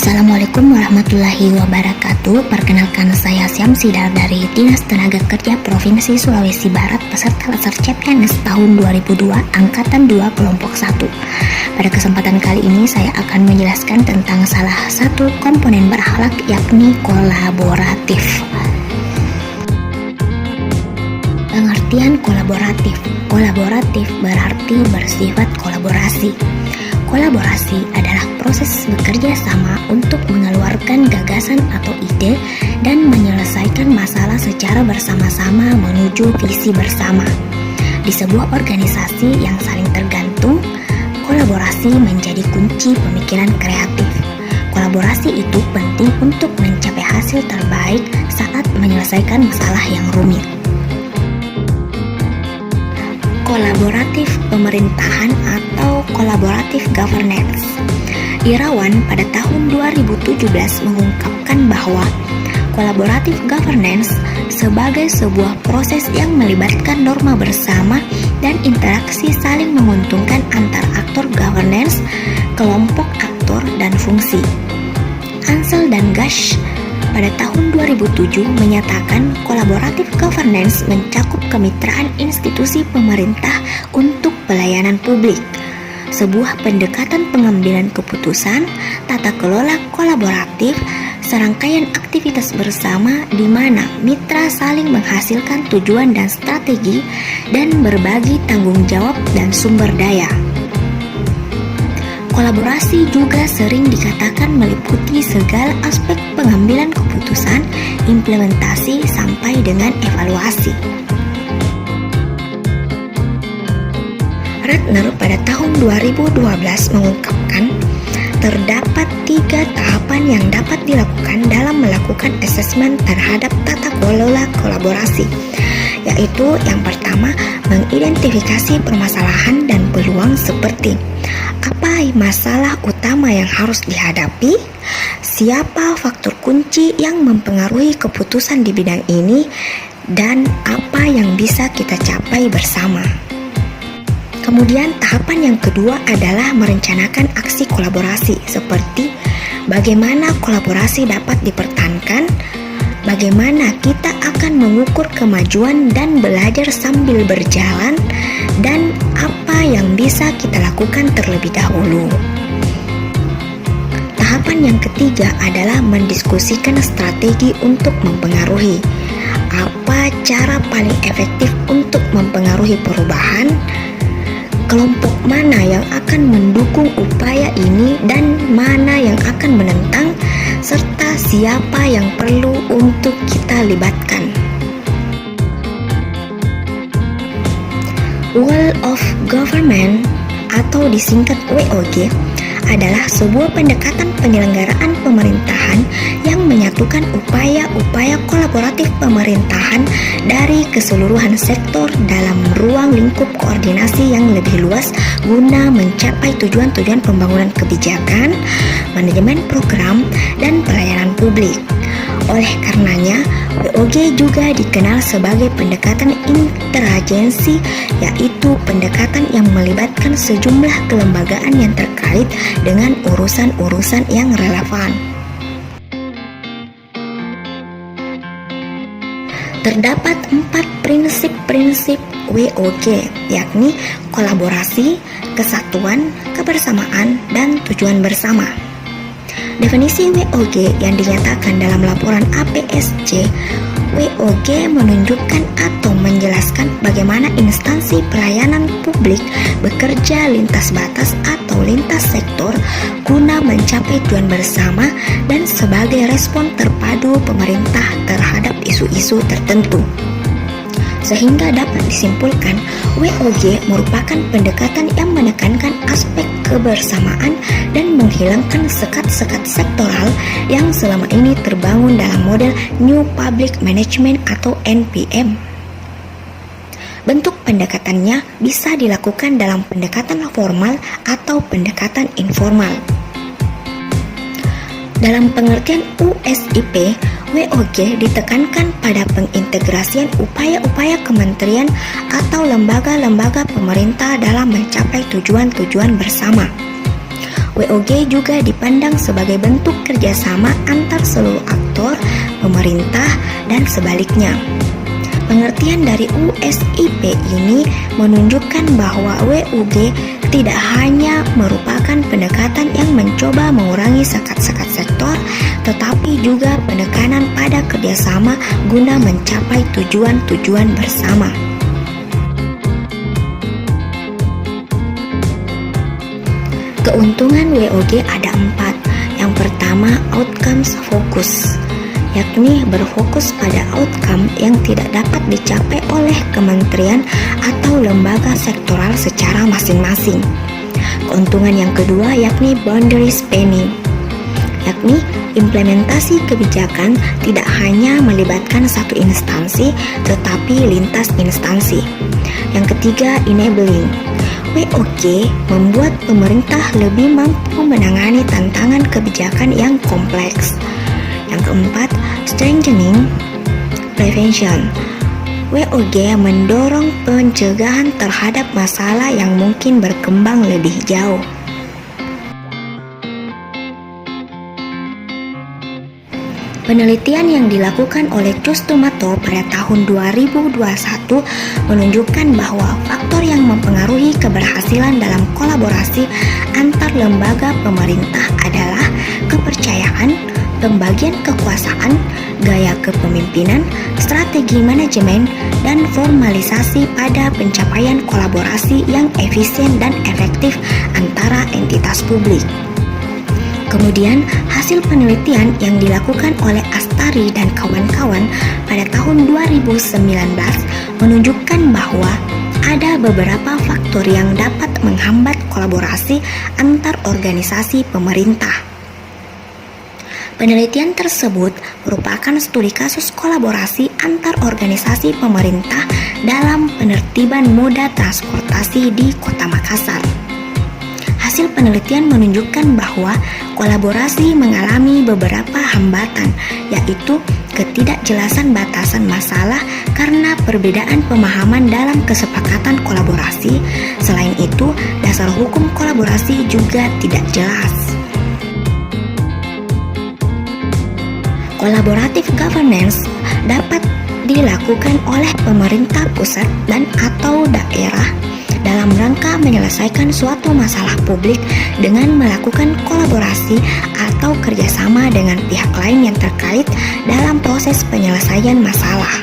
Assalamualaikum warahmatullahi wabarakatuh. Perkenalkan, saya Syamsidar dari Dinas Tenaga Kerja Provinsi Sulawesi Barat, peserta Laser CPNS tahun 2002 Angkatan 2 Kelompok 1. Pada kesempatan kali ini saya akan menjelaskan tentang salah satu komponen berakhlak, yakni kolaboratif. Pengertian kolaboratif. Kolaboratif berarti bersifat kolaborasi. Kolaborasi adalah proses bekerja sama untuk mengeluarkan gagasan atau ide dan menyelesaikan masalah secara bersama-sama menuju visi bersama. Di sebuah organisasi yang saling tergantung, kolaborasi menjadi kunci pemikiran kreatif. Kolaborasi itu penting untuk mencapai hasil terbaik saat menyelesaikan masalah yang rumit. Kolaboratif pemerintahan atau kolaboratif governance. Irawan pada tahun 2017 mengungkapkan bahwa kolaboratif governance sebagai sebuah proses yang melibatkan norma bersama dan interaksi saling menguntungkan antar aktor governance, kelompok aktor, dan fungsi. Ansel dan Gash pada tahun 2007 menyatakan kolaboratif governance mencakup kemitraan institusi pemerintah untuk pelayanan publik, sebuah pendekatan pengambilan keputusan, tata kelola kolaboratif, serangkaian aktivitas bersama di mana mitra saling menghasilkan tujuan dan strategi dan berbagi tanggung jawab dan sumber daya. Kolaborasi juga sering dikatakan meliputi segala aspek pengambilan keputusan, implementasi, sampai dengan evaluasi. Ratner pada tahun 2012 mengungkapkan, terdapat 3 tahapan yang dapat dilakukan dalam melakukan asesmen terhadap tata kelola kolaborasi, yaitu yang pertama, mengidentifikasi permasalahan dan peluang seperti apa masalah utama yang harus dihadapi, siapa faktor kunci yang mempengaruhi keputusan di bidang ini, dan apa yang bisa kita capai bersama. Kemudian tahapan yang kedua adalah merencanakan aksi kolaborasi, seperti bagaimana kolaborasi dapat dipertahankan, bagaimana kita akan mengukur kemajuan dan belajar sambil berjalan, dan apa yang bisa kita lakukan terlebih dahulu. Tahapan yang ketiga adalah mendiskusikan strategi untuk mempengaruhi. Apa cara paling efektif untuk mempengaruhi perubahan? Kelompok mana yang akan mendukung upaya ini dan mana yang akan menentang, serta siapa yang perlu untuk kita libatkan. Whole of Government atau disingkat WOG adalah sebuah pendekatan penyelenggaraan pemerintahan yang menyatukan upaya-upaya kolaboratif pemerintahan dari keseluruhan sektor dalam ruang lingkup koordinasi yang lebih luas guna mencapai tujuan-tujuan pembangunan kebijakan, manajemen program, dan pelayanan publik. Oleh karenanya, WOG juga dikenal sebagai pendekatan interagensi, yaitu pendekatan yang melibatkan sejumlah kelembagaan yang terkait dengan urusan-urusan yang relevan. Terdapat 4 prinsip-prinsip WOG, yakni kolaborasi, kesatuan, kebersamaan, dan tujuan bersama. Definisi WOG yang dinyatakan dalam laporan APSC, WOG menunjukkan atau menjelaskan bagaimana instansi pelayanan publik bekerja lintas batas atau lintas sektor guna mencapai tujuan bersama dan sebagai respon terpadu pemerintah terhadap isu-isu tertentu. Sehingga dapat disimpulkan, WOG merupakan pendekatan yang menekankan aspek kebersamaan dan menghilangkan sekat-sekat sektoral yang selama ini terbangun dalam model New Public Management atau NPM. Bentuk pendekatannya bisa dilakukan dalam pendekatan formal atau pendekatan informal. Dalam pengertian USIP, WOG ditekankan pada pengintegrasian upaya-upaya kementerian atau lembaga-lembaga pemerintah dalam mencapai tujuan-tujuan bersama. WOG juga dipandang sebagai bentuk kerjasama antar seluruh aktor, pemerintah, dan sebaliknya. Pengertian dari USIP ini menunjukkan bahwa WOG tidak hanya merupakan pendekatan yang mencoba mengurangi sekat-sekat sektor, tetapi juga penekanan pada kerjasama guna mencapai tujuan-tujuan bersama. Keuntungan WOG ada 4. Yang pertama, outcomes focus, yakni berfokus pada outcome yang tidak dapat dicapai oleh kementerian atau lembaga sektoral secara masing-masing. Keuntungan yang kedua yakni boundary spanning, yakni implementasi kebijakan tidak hanya melibatkan satu instansi tetapi lintas instansi. Yang ketiga, enabling. WOG membuat pemerintah lebih mampu menangani tantangan kebijakan yang kompleks. Yang keempat, strengthening prevention. WOG mendorong pencegahan terhadap masalah yang mungkin berkembang lebih jauh. Penelitian yang dilakukan oleh Customato pada tahun 2021 menunjukkan bahwa faktor yang mempengaruhi keberhasilan dalam kolaborasi antar lembaga pemerintah adalah kepercayaan, pembagian kekuasaan, gaya kepemimpinan, strategi manajemen, dan formalisasi pada pencapaian kolaborasi yang efisien dan efektif antara entitas publik. Kemudian, hasil penelitian yang dilakukan oleh Astari dan kawan-kawan pada tahun 2019 menunjukkan bahwa ada beberapa faktor yang dapat menghambat kolaborasi antar organisasi pemerintah. Penelitian tersebut merupakan studi kasus kolaborasi antar organisasi pemerintah dalam penertiban moda transportasi di Kota Makassar. Hasil penelitian menunjukkan bahwa kolaborasi mengalami beberapa hambatan, yaitu ketidakjelasan batasan masalah karena perbedaan pemahaman dalam kesepakatan kolaborasi. Selain itu, dasar hukum kolaborasi juga tidak jelas. Collaborative governance dapat dilakukan oleh pemerintah pusat dan atau daerah dalam rangka menyelesaikan suatu masalah publik dengan melakukan kolaborasi atau kerjasama dengan pihak lain yang terkait dalam proses penyelesaian masalah.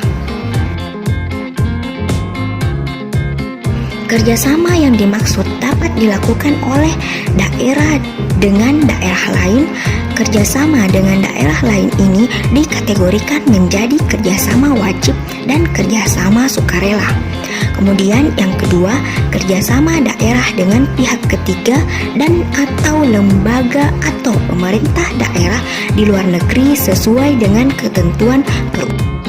Kerjasama yang dimaksud dapat dilakukan oleh daerah dengan daerah lain. Kerjasama dengan daerah lain ini dikategorikan menjadi kerjasama wajib dan kerjasama sukarela. Kemudian yang kedua, kerjasama daerah dengan pihak ketiga dan atau lembaga atau pemerintah daerah di luar negeri sesuai dengan ketentuan perundang-undangan.